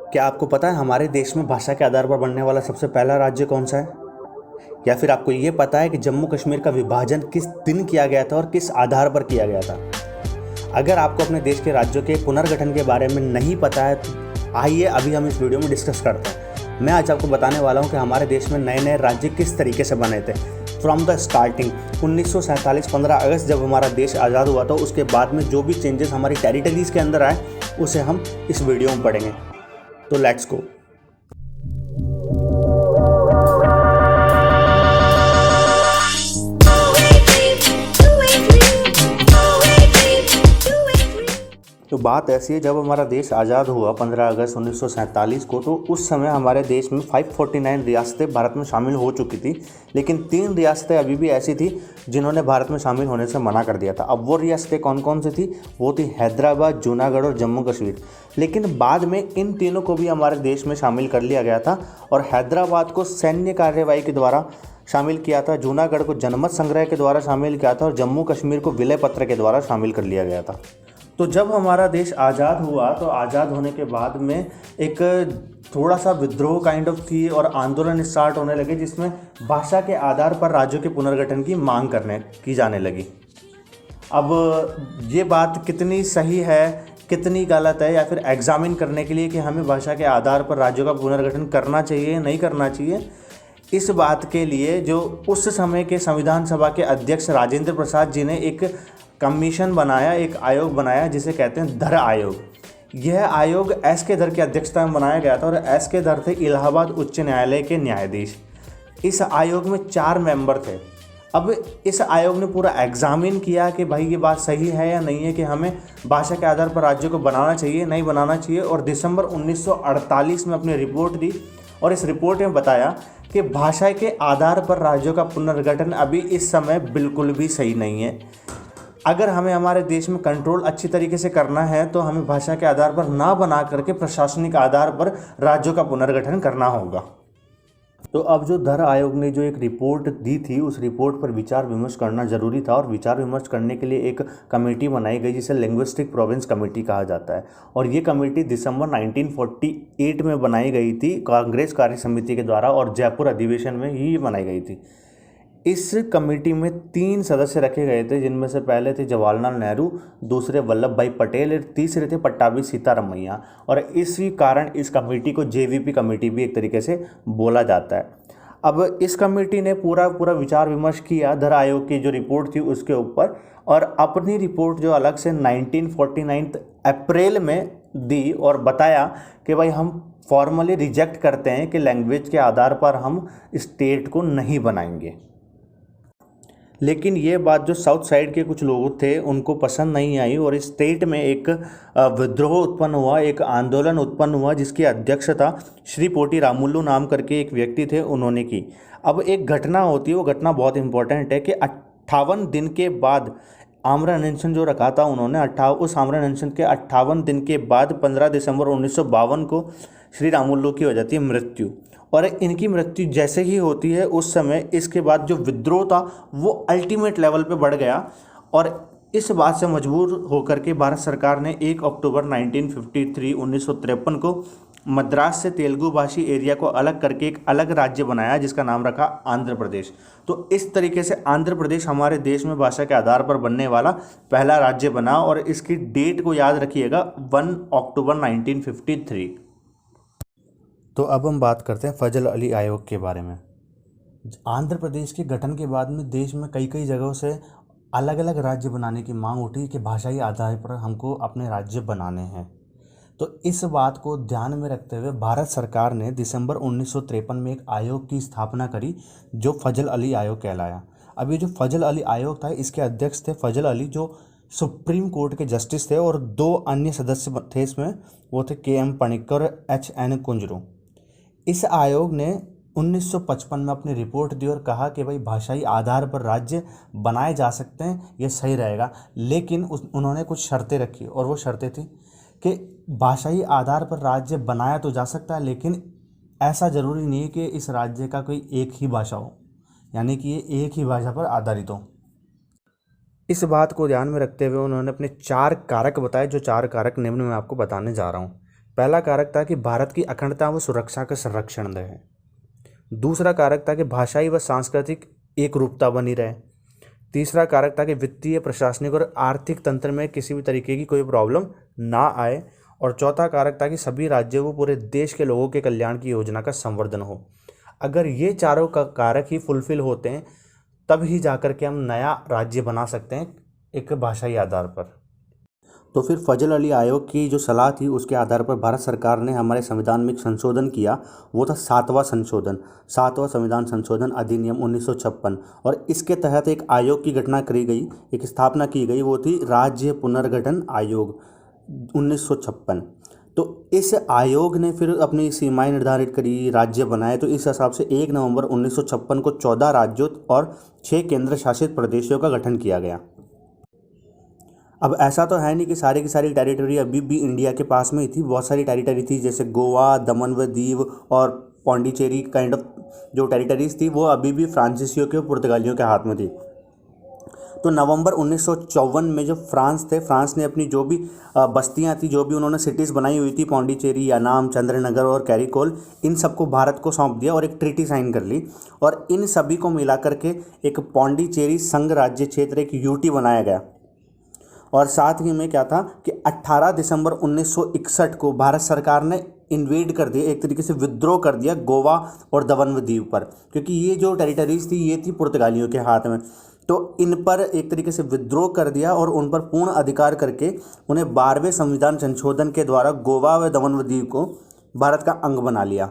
क्या आपको पता है हमारे देश में भाषा के आधार पर बनने वाला सबसे पहला राज्य कौन सा है? या फिर आपको ये पता है कि जम्मू कश्मीर का विभाजन किस दिन किया गया था और किस आधार पर किया गया था? अगर आपको अपने देश के राज्यों के पुनर्गठन के बारे में नहीं पता है तो आइए अभी हम इस वीडियो में डिस्कस करते हैं। मैं आज आपको बताने वाला हूँ कि हमारे देश में नए नए राज्य किस तरीके से बने थे फ्रॉम द स्टार्टिंग। 1947 15 अगस्त जब हमारा देश आज़ाद हुआ था, उसके बाद में जो भी चेंजेस हमारी टेरिटरीज़ के अंदर आए उसे हम इस वीडियो में पढ़ेंगे। तो लेट्स गो। तो बात ऐसी है, जब हमारा देश आज़ाद हुआ 15 अगस्त 1947 को, तो उस समय हमारे देश में 549 रियासतें भारत में शामिल हो चुकी थी, लेकिन 3 रियासतें अभी भी ऐसी थी जिन्होंने भारत में शामिल होने से मना कर दिया था। अब वो रियासतें कौन कौन सी थी? वो थी हैदराबाद, जूनागढ़ और जम्मू कश्मीर। लेकिन बाद में इन तीनों को भी हमारे देश में शामिल कर लिया गया था और हैदराबाद को सैन्य कार्यवाही के द्वारा शामिल किया था, जूनागढ़ को जनमत संग्रह के द्वारा शामिल किया था और जम्मू कश्मीर को विलय पत्र के द्वारा शामिल कर लिया गया था। तो जब हमारा देश आज़ाद हुआ तो आज़ाद होने के बाद में एक थोड़ा सा विद्रोह काइंड ऑफ थी और आंदोलन स्टार्ट होने लगे, जिसमें भाषा के आधार पर राज्यों के पुनर्गठन की मांग करने की जाने लगी। अब ये बात कितनी सही है, कितनी गलत है, या फिर एग्जामिन करने के लिए कि हमें भाषा के आधार पर राज्यों का पुनर्गठन करना चाहिए नहीं करना चाहिए, इस बात के लिए जो उस समय के संविधान सभा के अध्यक्ष राजेंद्र प्रसाद जी ने एक कमीशन बनाया, एक आयोग बनाया जिसे कहते हैं धर आयोग। यह आयोग एस के धर की अध्यक्षता में बनाया गया था और एस के धर थे इलाहाबाद उच्च न्यायालय के न्यायाधीश। इस आयोग में 4 मेंबर थे। अब इस आयोग ने पूरा एग्जामिन किया कि भाई ये बात सही है या नहीं है कि हमें भाषा के आधार पर राज्यों को बनाना चाहिए नहीं बनाना चाहिए, और दिसंबर 1948 में अपनी रिपोर्ट दी और इस रिपोर्ट में बताया कि भाषा के आधार पर राज्यों का पुनर्गठन अभी इस समय बिल्कुल भी सही नहीं है। अगर हमें हमारे देश में कंट्रोल अच्छी तरीके से करना है तो हमें भाषा के आधार पर ना बना करके प्रशासनिक आधार पर राज्यों का पुनर्गठन करना होगा। तो अब जो धर आयोग ने जो एक रिपोर्ट दी थी, उस रिपोर्ट पर विचार विमर्श करना जरूरी था और विचार विमर्श करने के लिए एक कमेटी बनाई गई जिसे लिंग्विस्टिक प्रोविंस कमेटी कहा जाता है। और ये कमेटी दिसंबर 1948 में बनाई गई थी कांग्रेस कार्य समिति के द्वारा और जयपुर अधिवेशन में ही बनाई गई थी। इस कमेटी में 3 सदस्य रखे गए थे, जिनमें से पहले थे जवाहरलाल नेहरू, दूसरे वल्लभ भाई पटेल और तीसरे थे पट्टाभी सीतारमैया। और इसी कारण इस कमेटी को जेवीपी कमेटी भी एक तरीके से बोला जाता है। अब इस कमेटी ने पूरा विचार विमर्श किया धर आयोग की जो रिपोर्ट थी उसके ऊपर, और अपनी रिपोर्ट जो अलग से 1949 अप्रैल में दी और बताया कि भाई हम फॉर्मली रिजेक्ट करते हैं कि लैंग्वेज के आधार पर हम स्टेट को नहीं बनाएंगे। लेकिन ये बात जो साउथ साइड के कुछ लोग थे उनको पसंद नहीं आई और इस स्टेट में एक विद्रोह उत्पन्न हुआ, एक आंदोलन उत्पन्न हुआ जिसकी अध्यक्षता श्री पोटी रामुलु नाम करके एक व्यक्ति थे, उन्होंने की। अब एक घटना होती है, वो घटना बहुत इंपॉर्टेंट है कि 58 दिन के बाद आमरण अनशन जो रखा था उन्होंने, उस आमरण अनशन के 58 दिन के बाद 15 दिसंबर 1952 को श्री रामुलु की हो जाती है मृत्यु। और इनकी मृत्यु जैसे ही होती है उस समय इसके बाद जो विद्रोह था वो अल्टीमेट लेवल पे बढ़ गया और इस बात से मजबूर होकर के भारत सरकार ने 1 अक्टूबर 1953 को मद्रास से तेलुगु भाषी एरिया को अलग करके एक अलग राज्य बनाया जिसका नाम रखा आंध्र प्रदेश। तो इस तरीके से आंध्र प्रदेश हमारे देश में भाषा के आधार पर बनने वाला पहला राज्य बना और इसकी डेट को याद रखिएगा 1 अक्टूबर 1953। तो अब हम बात करते हैं फजल अली आयोग के बारे में। आंध्र प्रदेश के गठन के बाद में देश में कई जगहों से अलग अलग राज्य बनाने की मांग उठी कि भाषाई आधार पर हमको अपने राज्य बनाने हैं। तो इस बात को ध्यान में रखते हुए भारत सरकार ने दिसंबर 1953 में एक आयोग की स्थापना करी जो फजल अली आयोग कहलाया। अब ये जो फजल अली आयोग था इसके अध्यक्ष थे फजल अली जो सुप्रीम कोर्ट के जस्टिस थे और 2 अन्य सदस्य थे इसमें, वो थे KM पणिक्कर और HN कुंजरू। इस आयोग ने 1955 में अपनी रिपोर्ट दी और कहा कि भाई भाषाई आधार पर राज्य बनाए जा सकते हैं, ये सही रहेगा, लेकिन उन्होंने कुछ शर्तें रखी और वो शर्तें थी कि भाषाई आधार पर राज्य बनाया तो जा सकता है लेकिन ऐसा ज़रूरी नहीं है कि इस राज्य का कोई एक ही भाषा हो, यानी कि ये एक ही भाषा पर आधारित हो। इस बात को ध्यान में रखते हुए उन्होंने अपने 4 कारक बताए, जो 4 कारक निम्न में आपको बताने जा रहा हूँ। पहला कारक था कि भारत की अखंडता व सुरक्षा का संरक्षण रहे। दूसरा कारक था कि भाषाई व सांस्कृतिक एकरूपता बनी रहे। तीसरा कारक था कि वित्तीय, प्रशासनिक और आर्थिक तंत्र में किसी भी तरीके की कोई प्रॉब्लम ना आए। और चौथा कारक था कि सभी राज्यों व पूरे देश के लोगों के कल्याण की योजना का संवर्धन हो। अगर ये चारों का कारक ही फुलफिल होते हैं तब ही जाकर के हम नया राज्य बना सकते हैं एक भाषाई आधार पर। तो फिर फजल अली आयोग की जो सलाह थी उसके आधार पर भारत सरकार ने हमारे संविधान में एक संशोधन किया। वो था 7वां संविधान संशोधन अधिनियम 1956। और इसके तहत एक आयोग की घटना करी गई, एक स्थापना की गई, वो थी राज्य पुनर्गठन आयोग 1956। तो इस आयोग ने फिर अपनी सीमाएं निर्धारित करी, राज्य बनाए। तो इस हिसाब से 1 नवंबर 1956 को 14 राज्यों और 6 केंद्र शासित प्रदेशों का गठन किया गया। अब ऐसा तो है नहीं कि सारी की सारी टेरिटरी अभी भी इंडिया के पास में ही थी। बहुत सारी टेरिटरी थी, जैसे गोवा, दमन व दीव और पौंडीचेरी काइंड ऑफ जो टेरिटरीज थी वो अभी भी फ्रांसीसियों के, पुर्तगालियों के हाथ में थी। तो नवंबर 1954 में जो फ्रांस ने अपनी जो भी बस्तियां थी, जो भी उन्होंने सिटीज़ बनाई हुई थी, पौंडीचेरी, यानाम, चंद्रनगर और कैरिकोल, इन सबको भारत को सौंप दिया और एक ट्रीटी साइन कर ली। और इन सभी को मिला करके एक पौंडीचेरी संघ राज्य क्षेत्र, एक यूटी बनाया गया। और साथ ही में क्या था कि 18 दिसंबर 1961 को भारत सरकार ने इन्वेड कर दिया, एक तरीके से विद्रोह कर दिया गोवा और दमन व दीव पर, क्योंकि ये जो टेरिटरीज थी ये थी पुर्तगालियों के हाथ में। तो इन पर एक तरीके से विद्रोह कर दिया और उन पर पूर्ण अधिकार करके उन्हें 12वें संविधान संशोधन के द्वारा गोवा व दमन व दीव को भारत का अंग बना लिया।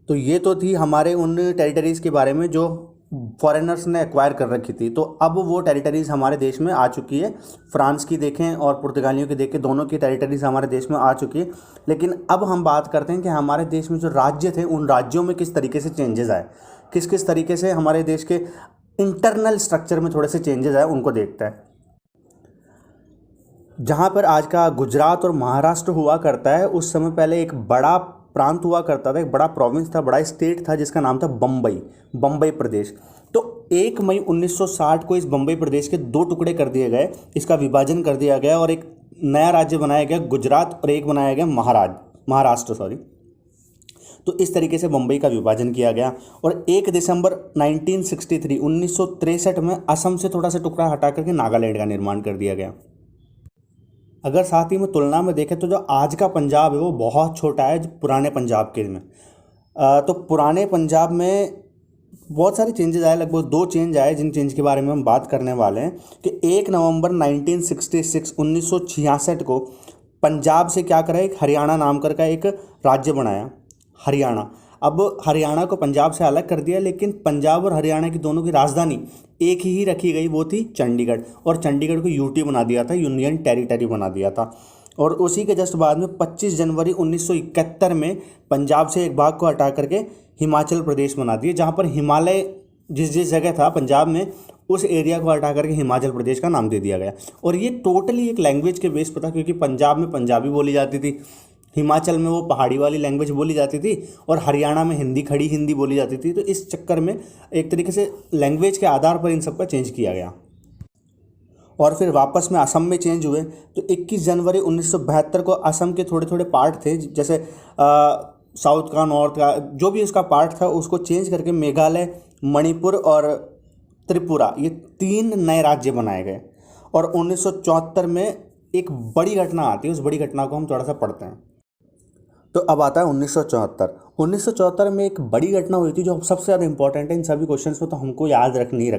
तो ये तो थी हमारे उन टेरिटरीज़ के बारे में जो फॉरेनर्स ने एक्वायर कर रखी थी। तो अब वो टेरिटरीज़ हमारे देश में आ चुकी है। फ्रांस की देखें और पुर्तगालियों की देखें, दोनों की टेरिटरीज़ हमारे देश में आ चुकी है। लेकिन अब हम बात करते हैं कि हमारे देश में जो राज्य थे उन राज्यों में किस तरीके से चेंजेस आए, किस किस तरीके से हमारे देश के इंटरनल स्ट्रक्चर में थोड़े से चेंजेस आए, उनको देखते हैं। जहाँ पर आज का गुजरात और महाराष्ट्र हुआ करता है, उस समय पहले एक बड़ा प्रांत हुआ करता था, एक बड़ा प्रोविंस था, बड़ा स्टेट था जिसका नाम था बम्बई प्रदेश। तो 1 मई 1960 को इस बम्बई प्रदेश के 2 टुकड़े कर दिए गए, इसका विभाजन कर दिया गया और एक नया राज्य बनाया गया गुजरात और एक बनाया गया महाराष्ट्र। तो इस तरीके से बम्बई का विभाजन किया गया। और 1 दिसंबर 1963 में असम से थोड़ा सा टुकड़ा हटा करके नागालैंड का निर्माण कर दिया गया। अगर साथ ही में तुलना में देखें तो जो आज का पंजाब है वो बहुत छोटा है पुराने पंजाब के में। तो पुराने पंजाब में बहुत सारे चेंजेस आए, लगभग 2 चेंज आए जिन चेंज के बारे में हम बात करने वाले हैं। कि 1 नवंबर 1966 को पंजाब से क्या करा, एक हरियाणा नाम का एक राज्य बनाया, हरियाणा। अब हरियाणा को पंजाब से अलग कर दिया, लेकिन पंजाब और हरियाणा की दोनों की राजधानी एक ही रखी गई, वो थी चंडीगढ़। और चंडीगढ़ को यूटी बना दिया था, यूनियन टेरिटरी बना दिया था। और उसी के जस्ट बाद में 25 जनवरी 1971 में पंजाब से एक भाग को हटा करके हिमाचल प्रदेश बना दिए, जहाँ पर हिमालय जिस जगह था पंजाब में, उस एरिया को हटा करके हिमाचल प्रदेश का नाम दे दिया गया। और ये टोटली एक लैंग्वेज के बेस पर था, क्योंकि पंजाब में पंजाबी बोली जाती थी, हिमाचल में वो पहाड़ी वाली लैंग्वेज बोली जाती थी, और हरियाणा में हिंदी, खड़ी हिंदी बोली जाती थी। तो इस चक्कर में एक तरीके से लैंग्वेज के आधार पर इन सब का चेंज किया गया। और फिर वापस में असम में चेंज हुए। तो 21 जनवरी 1972 को असम के थोड़े थोड़े पार्ट थे, जैसे साउथ का, नॉर्थ का, जो भी उसका पार्ट था उसको चेंज करके मेघालय, मणिपुर और त्रिपुरा, ये 3 नए राज्य बनाए गए। और 1974 में एक बड़ी घटना आती है, उस बड़ी घटना को हम थोड़ा सा पढ़ते हैं। तो अब आता है 1974 में एक बड़ी घटना हुई थी जो सबसे ज़्यादा इंपॉर्टेंट है इन सभी क्वेश्चंस में, तो हमको याद रखनी है।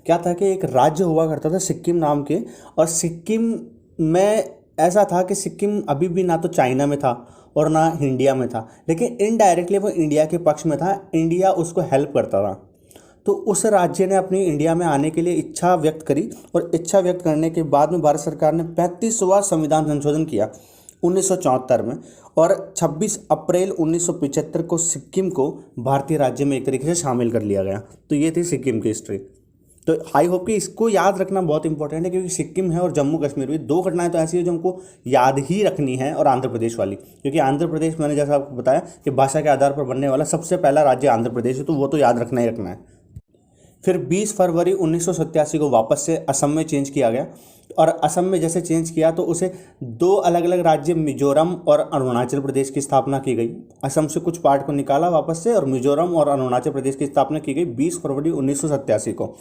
क्या था कि एक राज्य हुआ करता था सिक्किम नाम के, और सिक्किम में ऐसा था कि सिक्किम अभी भी ना तो चाइना में था और ना इंडिया में था, लेकिन इनडायरेक्टली वो इंडिया के पक्ष में था, इंडिया उसको हेल्प करता था। तो उस राज्य ने अपनी इंडिया में आने के लिए इच्छा व्यक्त करी, और इच्छा व्यक्त करने के बाद में भारत सरकार ने 35वां संविधान संशोधन किया 1974 में। और 26 अप्रैल 1975 को सिक्किम को भारतीय राज्य में एक तरीके से शामिल कर लिया गया। तो ये थी सिक्किम की हिस्ट्री। तो आई होप कि इसको याद रखना बहुत इंपॉर्टेंट है, क्योंकि सिक्किम है और जम्मू कश्मीर भी 2 घटनाएं तो ऐसी है जो हमको याद ही रखनी है। और आंध्र प्रदेश वाली, क्योंकि आंध्र प्रदेश, मैंने जैसा आपको बताया कि भाषा के आधार पर बनने वाला सबसे पहला राज्य आंध्र प्रदेश है, तो वो तो याद रखना ही रखना है। फिर 20 फरवरी 1987 को वापस से असम में चेंज किया गया, और असम में जैसे चेंज किया तो उसे दो अलग अलग राज्य मिजोरम और अरुणाचल प्रदेश की स्थापना की गई। असम से कुछ पार्ट को निकाला वापस से और मिजोरम और अरुणाचल प्रदेश की स्थापना की गई 20 फरवरी 1987 को।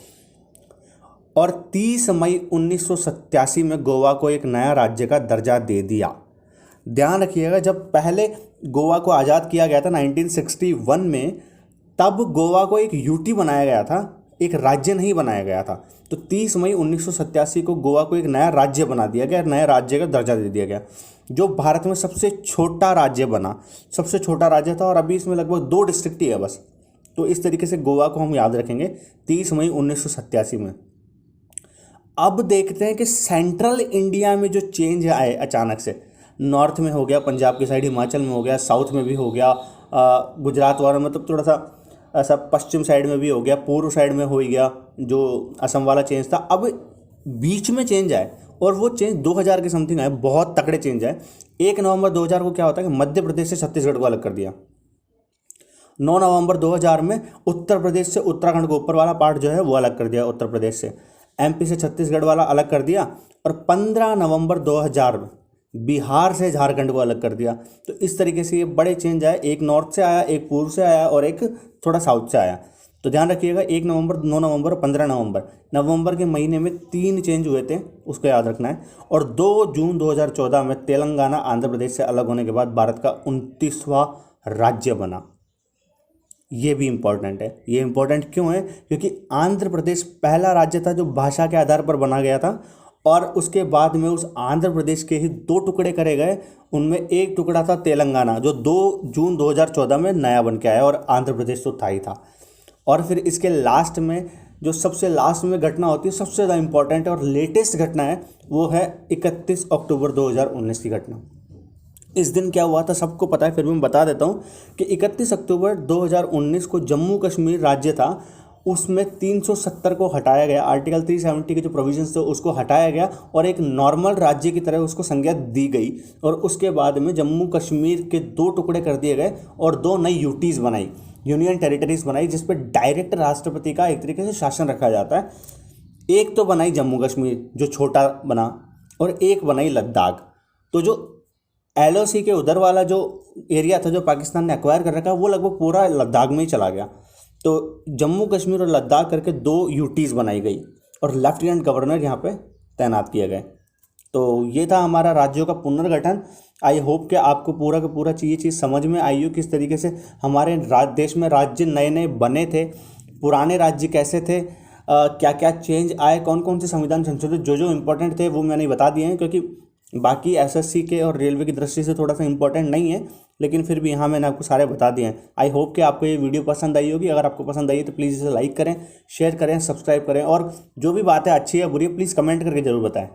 और 30 मई 1987 में गोवा को एक नया राज्य का दर्जा दे दिया। ध्यान रखिएगा, जब पहले गोवा को आज़ाद किया गया था 1961 में, तब गोवा को एक यूटी बनाया गया था, एक राज्य नहीं बनाया गया था। तो 30 मई 1987 को गोवा को एक नया राज्य बना दिया गया, नया राज्य का दर्जा दे दिया गया, जो भारत में सबसे छोटा राज्य बना, सबसे छोटा राज्य था। और अभी इसमें लगभग 2 डिस्ट्रिक्ट ही है बस। तो इस तरीके से गोवा को हम याद रखेंगे 30 मई 1987 में। अब देखते हैं कि सेंट्रल इंडिया में जो चेंज आए अचानक से, नॉर्थ में हो गया, पंजाब की साइड हिमाचल में हो गया, साउथ में भी हो गया, गुजरात वाला मतलब थोड़ा सा ऐसा पश्चिम साइड में भी हो गया, पूर्व साइड में हो गया, जो असम वाला चेंज था। अब बीच में चेंज आए और वो चेंज 2000 के समथिंग आए, बहुत तगड़े चेंज आए। 1 नवंबर 2000 को क्या होता है कि मध्य प्रदेश से छत्तीसगढ़ को अलग कर दिया। 9 नवंबर 2000 में उत्तर प्रदेश से उत्तराखंड को ऊपर वाला पार्ट जो है वो अलग कर दिया उत्तर प्रदेश से। एमपी से छत्तीसगढ़ वाला अलग कर दिया। और 15 नवंबर 2000 में बिहार से झारखंड को अलग कर दिया। तो इस तरीके से ये बड़े चेंज आए, एक नॉर्थ से आया, एक पूर्व से आया और एक थोड़ा साउथ से आया। तो ध्यान रखिएगा, 1 नवंबर, 9 नवंबर और 15 नवंबर के महीने में 3 चेंज हुए थे, उसको याद रखना है। और 2 जून 2014 में तेलंगाना आंध्र प्रदेश से अलग होने के बाद भारत का 29वां राज्य बना। ये भी इम्पोर्टेंट है। ये इम्पोर्टेंट क्यों है? क्योंकि आंध्र प्रदेश पहला राज्य था जो भाषा के आधार पर बना गया था, और उसके बाद में उस आंध्र प्रदेश के ही 2 टुकड़े करे गए। उनमें एक टुकड़ा था तेलंगाना, जो 2 जून 2014 में नया बन के आया, और आंध्र प्रदेश तो था ही था। और फिर इसके लास्ट में जो सबसे लास्ट में घटना होती है, सबसे ज़्यादा इंपॉर्टेंट है और लेटेस्ट घटना है, वो है 31 अक्टूबर 2019 की घटना। इस दिन क्या हुआ था सबको पता है, फिर भी मैं बता देता हूँ कि 31 अक्टूबर 2019 को जम्मू कश्मीर राज्य था, उसमें 370 को हटाया गया। आर्टिकल 370 के जो प्रोविजंस थे उसको हटाया गया और एक नॉर्मल राज्य की तरह उसको संज्ञा दी गई। और उसके बाद में जम्मू कश्मीर के 2 टुकड़े कर दिए गए और 2 नई यूटीज़ बनाई, यूनियन टेरिटरीज बनाई, जिस पर डायरेक्ट राष्ट्रपति का एक तरीके से शासन रखा जाता है। एक तो बनाई जम्मू कश्मीर जो छोटा बना, और एक बनाई लद्दाख। तो जो LOC के उधर वाला जो एरिया था जो पाकिस्तान ने एक्वायर कर रखा, वो लगभग पूरा लद्दाख में ही चला गया। तो जम्मू कश्मीर और लद्दाख करके 2 यूटीज़ बनाई गई और लेफ्टिनेंट गवर्नर यहाँ पे तैनात किए गए। तो ये था हमारा राज्यों का पुनर्गठन। आई होप कि आपको पूरा का पूरा ये चीज़ समझ में आई हो, किस तरीके से हमारे देश में राज्य नए नए बने थे, पुराने राज्य कैसे थे, क्या क्या चेंज आए, कौन कौन से संविधान संशोधित जो इम्पोर्टेंट थे वो मैंने बता दिए हैं। क्योंकि बाकी SSC के और रेलवे की दृष्टि से थोड़ा सा इंपॉर्टेंट नहीं है, लेकिन फिर भी यहाँ मैंने आपको सारे बता दिए हैं। आई होप कि आपको ये वीडियो पसंद आई होगी। अगर आपको पसंद आई है तो प्लीज़ इसे लाइक करें, शेयर करें, सब्सक्राइब करें, और जो भी बातें अच्छी है बुरी है प्लीज़ कमेंट करके ज़रूर बताएं।